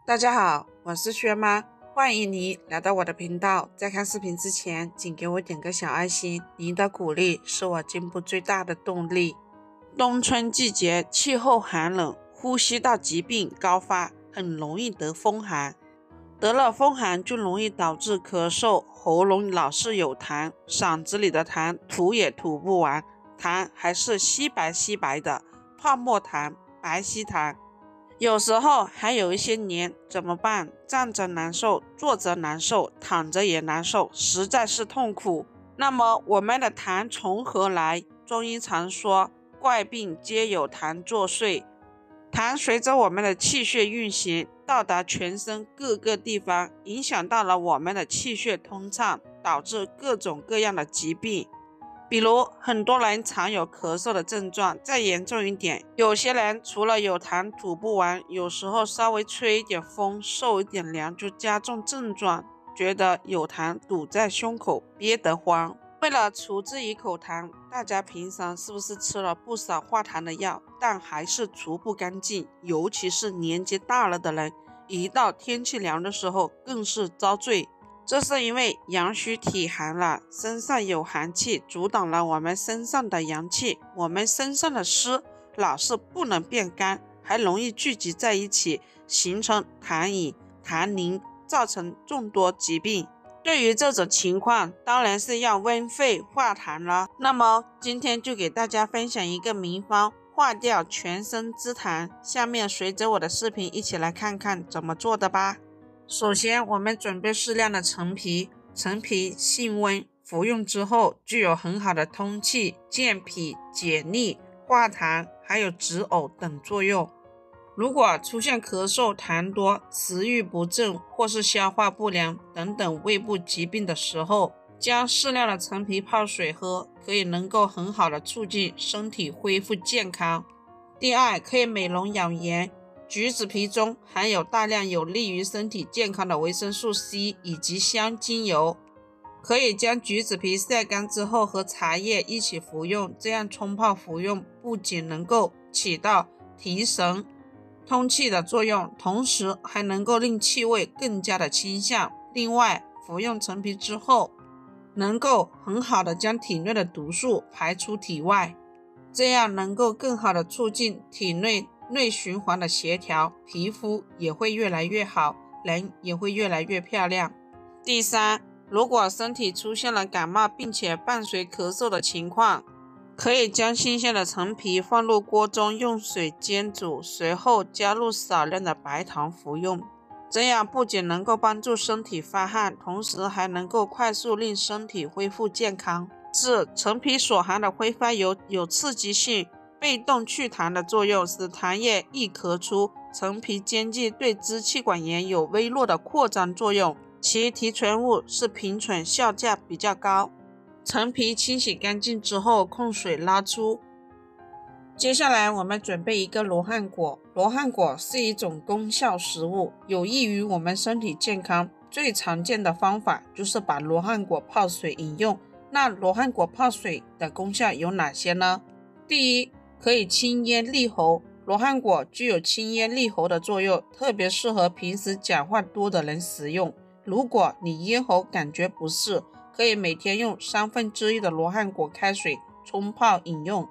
大家好，我是薛妈，欢迎你来到我的频道。在看视频之前，请给我点个小爱心，您的鼓励是我进步最大的动力。冬春季节气候寒冷，呼吸道疾病高发，很容易得风寒。得了风寒就容易导致咳嗽，喉咙老是有痰，嗓子里的痰吐也吐不完，痰还是稀白的，泡沫痰、白稀痰。有时候还有一些黏，怎么办？站着难受，坐着难受，躺着也难受，实在是痛苦。那么我们的痰从何来？中医常说，怪病皆有痰作祟。痰随着我们的气血运行，到达全身各个地方，影响到了我们的气血通畅，导致各种各样的疾病。比如很多人常有咳嗽的症状，再严重一点，有些人除了有痰吐不完，有时候稍微吹一点风，受一点凉就加重症状，觉得有痰堵在胸口，憋得慌。为了除这一口痰，大家平常是不是吃了不少化痰的药，但还是除不干净？尤其是年纪大了的人，一到天气凉的时候更是遭罪。这是因为阳虚体寒了，身上有寒气阻挡了我们身上的阳气，我们身上的湿老是不能变干，还容易聚集在一起，形成痰饮、痰凝，造成众多疾病。对于这种情况，当然是要温肺化痰了。那么今天就给大家分享一个名方，化掉全身之痰。下面随着我的视频一起来看看怎么做的吧。首先我们准备适量的陈皮，陈皮性温，服用之后具有很好的通气、健脾、解腻、化痰还有止呕等作用。如果出现咳嗽、痰多、食欲不振或是消化不良等等胃部疾病的时候，将适量的陈皮泡水喝，可以能够很好的促进身体恢复健康。第二，可以美容养颜。橘子皮中含有大量有利于身体健康的维生素 C 以及香精油，可以将橘子皮晒干之后和茶叶一起服用，这样冲泡服用不仅能够起到提神通气的作用，同时还能够令气味更加的清香。另外，服用陈皮之后，能够很好的将体内的毒素排出体外，这样能够更好的促进体内循环的协调，皮肤也会越来越好，人也会越来越漂亮。第三，如果身体出现了感冒并且伴随咳嗽的情况，可以将新鲜的陈皮放入锅中用水煎煮，随后加入少量的白糖服用，这样不仅能够帮助身体发汗，同时还能够快速令身体恢复健康。4. 陈皮所含的挥发油有刺激性，被动祛痰的作用，使痰液易咳出。陈皮煎剂对支气管炎有微弱的扩张作用，其提纯物是平醇，效价比较高。陈皮清洗干净之后控水拉出。接下来我们准备一个罗汉果。罗汉果是一种功效食物，有益于我们身体健康。最常见的方法就是把罗汉果泡水饮用。那罗汉果泡水的功效有哪些呢？第一，可以清咽利喉。罗汉果具有清咽利喉的作用，特别适合平时讲话多的人食用。如果你咽喉感觉不适，可以每天用1/3的罗汉果开水冲泡饮用。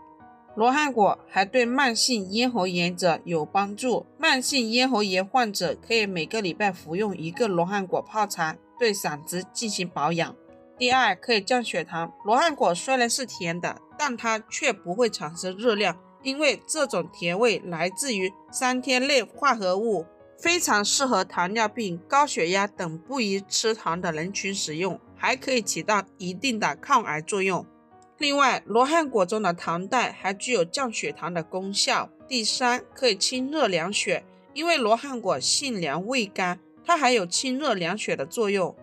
罗汉果还对慢性咽喉炎者有帮助，慢性咽喉炎患者可以每个礼拜服用1个罗汉果泡茶，对嗓子进行保养。第二，可以降血糖。罗汉果虽然是甜的，但它却不会产生热量，因为这种甜味来自于3天类化合物，非常适合糖尿病、高血压等不宜吃糖的人群使用，还可以起到一定的抗癌作用。另外，罗汉果中的糖代还具有降血糖的功效。第三，可以清热凉血。因为罗汉果性凉味甘，它还有清热凉血的作用。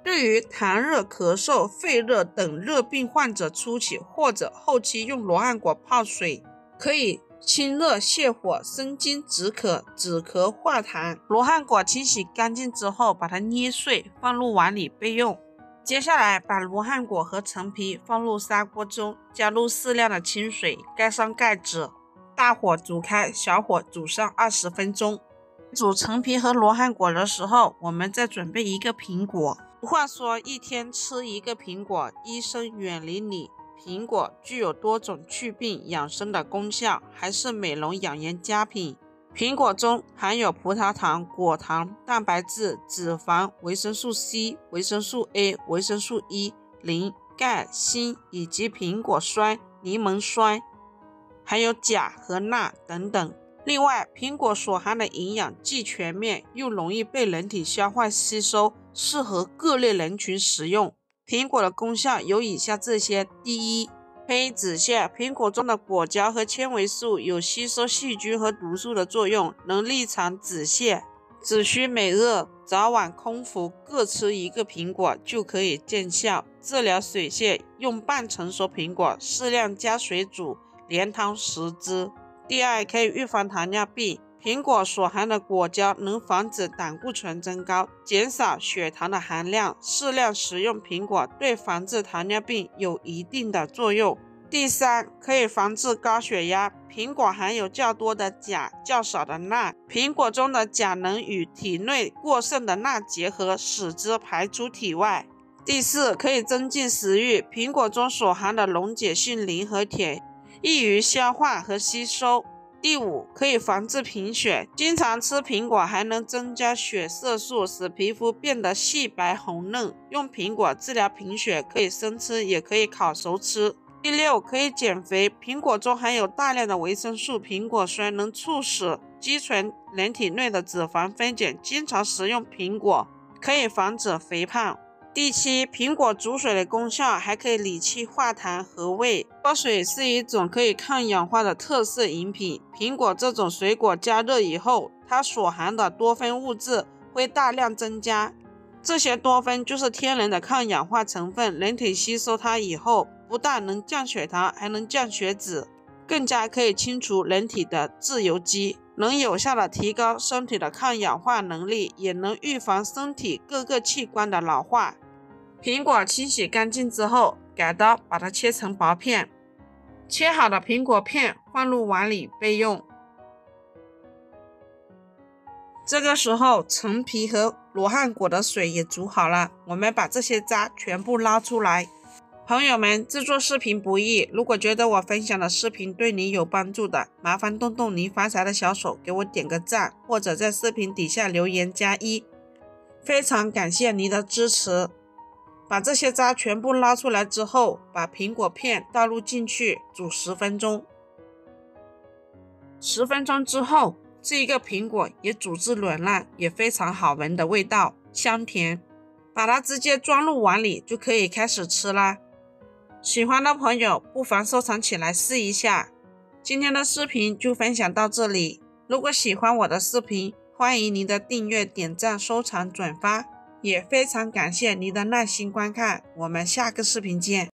对于痰热、咳嗽、肺热等热病患者初期或者后期用罗汉果泡水，可以清热泻火、生津止渴、止咳化痰。罗汉果清洗干净之后，把它捏碎，放入碗里备用。接下来把罗汉果和陈皮放入砂锅中，加入适量的清水，盖上盖子，大火煮开，小火煮上20分钟。煮陈皮和罗汉果的时候，我们再准备一个苹果。俗话说，一天吃一个苹果，医生远离你。苹果具有多种祛病养生的功效，还是美容养颜佳品。苹果中含有葡萄糖、果糖、蛋白质、脂肪、维生素 C、维生素 A、维生素 E、磷、钙、锌以及苹果酸、柠檬酸，还有钾和钠等等。另外，苹果所含的营养既全面又容易被人体消化吸收，适合各类人群食用。苹果的功效有以下这些：第一，可以止泻。苹果中的果胶和纤维素有吸收细菌和毒素的作用，能立场止泻。只需每日早晚空腹各吃一个苹果就可以见效。治疗水泻，用半成熟苹果适量加水煮，连汤10只。第二，可以预防糖尿病。苹果所含的果胶能防止胆固醇增高，减少血糖的含量。适量食用苹果对防治糖尿病有一定的作用。第三，可以防治高血压。苹果含有较多的钾，较少的钠。苹果中的钾能与体内过剩的钠结合，使之排出体外。第四，可以增进食欲。苹果中所含的溶解性磷和铁易于消化和吸收。第五，可以防治贫血。经常吃苹果还能增加血色素，使皮肤变得细白红嫩。用苹果治疗贫血，可以生吃，也可以烤熟吃。第六，可以减肥。苹果中含有大量的维生素苹果酸，能促使积存人体内的脂肪分解。经常食用苹果可以防止肥胖。第七，苹果煮水的功效还可以理气化痰和胃。脱水是一种可以抗氧化的特色饮品。苹果这种水果加热以后，它所含的多酚物质会大量增加。这些多酚就是天然的抗氧化成分，人体吸收它以后，不但能降血糖，还能降血脂，更加可以清除人体的自由基，能有效的提高身体的抗氧化能力，也能预防身体各个器官的老化。苹果清洗干净之后，改刀把它切成薄片，切好的苹果片放入碗里备用。这个时候，陈皮和罗汉果的水也煮好了，我们把这些渣全部捞出来。朋友们，制作视频不易，如果觉得我分享的视频对你有帮助的，麻烦动动您发财的小手给我点个赞，或者在视频底下留言加1，非常感谢您的支持。把这些渣全部捞出来之后，把苹果片倒入进去煮10分钟。10分钟之后，这一个苹果也煮至软烂，也非常好闻的味道，香甜。把它直接装入碗里就可以开始吃啦。喜欢的朋友不妨收藏起来试一下。今天的视频就分享到这里。如果喜欢我的视频，欢迎您的订阅、点赞、收藏、转发。也非常感谢您的耐心观看，我们下个视频见。